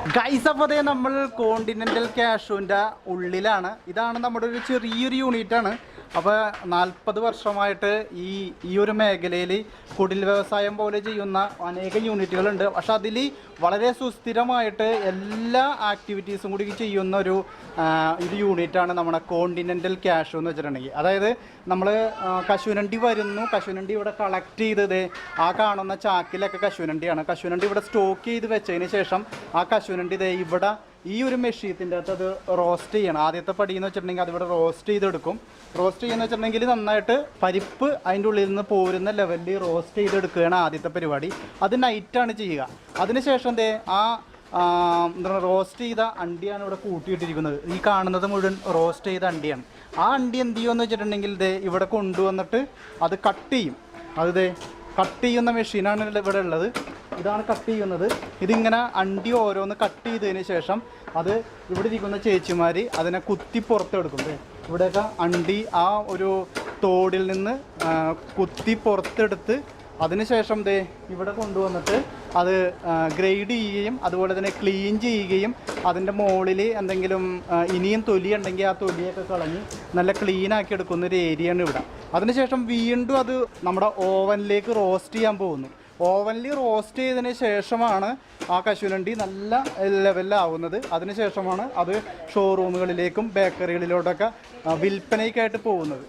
Guys, അപ്പോൾ അതേ നമ്മൾ കോണ്ടിനെൻ്റൽ കാഷ്യൂവിൻ്റെ ഉള്ളിലാണ്. ഇതാണ് നമ്മുടെ ഒരു ചെറിയൊരു യൂണിറ്റാണ്. അപ്പോൾ 40 വർഷമായിട്ട് ഈ ഒരു മേഖലയിൽ കുടിൽ വ്യവസായം പോലെ ചെയ്യുന്ന അനേകം യൂണിറ്റുകളുണ്ട്. പക്ഷെ അതിൽ വളരെ സുസ്ഥിരമായിട്ട് എല്ലാ ആക്ടിവിറ്റീസും കൂടി ചെയ്യുന്ന ഒരു യൂണിറ്റാണ് നമ്മുടെ കോണ്ടിനെൻ്റൽ കാഷ്യൂ എന്ന് വെച്ചിട്ടുണ്ടെങ്കിൽ. അതായത് നമ്മൾ കശുവണ്ടി വരുന്നു, കശുവണ്ടി ഇവിടെ കളക്ട് ചെയ്തത് ആ കാണുന്ന ചാക്കിലൊക്കെ കശുവണ്ടിയാണ്. കശുവണ്ടി ഇവിടെ സ്റ്റോക്ക് ചെയ്ത് വെച്ചതിന് ശേഷം ആ കശുവണ്ടി ഇവിടെ ഈ ഒരു മെഷീനത്തിൻ്റെ അകത്ത് അത് റോസ്റ്റ് ചെയ്യണം. ആദ്യത്തെ പടി എന്ന് വെച്ചിട്ടുണ്ടെങ്കിൽ അതിവിടെ റോസ്റ്റ് ചെയ്തെടുക്കും. റോസ്റ്റ് ചെയ്യുന്ന വെച്ചിട്ടുണ്ടെങ്കിൽ നന്നായിട്ട് പരിപ്പ് അതിൻ്റെ ഉള്ളിൽ നിന്ന് പോരുന്ന ലെവലിൽ റോസ്റ്റ് ചെയ്തെടുക്കുകയാണ് ആദ്യത്തെ പരിപാടി. അത് നൈറ്റാണ് ചെയ്യുക. അതിനുശേഷം എന്താണ് റോസ്റ്റ് ചെയ്ത അണ്ടിയാണ് ഇവിടെ കൂട്ടിയിട്ടിരിക്കുന്നത്. ഈ കാണുന്നത് മുഴുവൻ റോസ്റ്റ് ചെയ്ത അണ്ടിയാണ്. ആ അണ്ടി എന്ത് ചെയ്യുമെന്ന് വെച്ചിട്ടുണ്ടെങ്കിൽ ഇവിടെ കൊണ്ടുവന്നിട്ട് അത് കട്ട് ചെയ്യും. അത് കട്ട് ചെയ്യുന്ന മെഷീനാണ് ഇവിടെ ഉള്ളത്. ഇതാണ് കട്ട് ചെയ്യുന്നത്. ഇതിങ്ങനെ അണ്ടി ഓരോന്ന് കട്ട് ചെയ്തതിന് ശേഷം അത് ഇവിടെ ഇരിക്കുന്ന ചേച്ചിമാർ അതിനെ കുത്തി പുറത്തെടുക്കും. ഇവിടെയൊക്കെ അണ്ടി ആ ഒരു തോടിൽ നിന്ന് കുത്തി പുറത്തെടുത്ത് അതിനുശേഷം ഇവിടെ കൊണ്ടുവന്നിട്ട് അത് ഗ്രേഡ് ചെയ്യുകയും അതുപോലെ തന്നെ ക്ലീൻ ചെയ്യുകയും അതിൻ്റെ മുകളിൽ എന്തെങ്കിലും ഇനിയും തൊലി ഉണ്ടെങ്കിൽ ആ തൊലിയൊക്കെ കളഞ്ഞ് നല്ല ക്ലീനാക്കി എടുക്കുന്ന ഒരു ഏരിയയാണ് ഇവിടെ. അതിനുശേഷം വീണ്ടും അത് നമ്മുടെ ഓവനിലേക്ക് റോസ്റ്റ് ചെയ്യാൻ പോകുന്നു. ഓവനിൽ റോസ്റ്റ് ചെയ്തതിന് ശേഷമാണ് ആ കശുവണ്ടി നല്ല ലെവലിലാവുന്നത്. അതിനുശേഷമാണ് അത് ഷോറൂമുകളിലേക്കും ബേക്കറികളിലോട്ടൊക്കെ വിൽപ്പനയ്ക്കായിട്ട് പോകുന്നത്.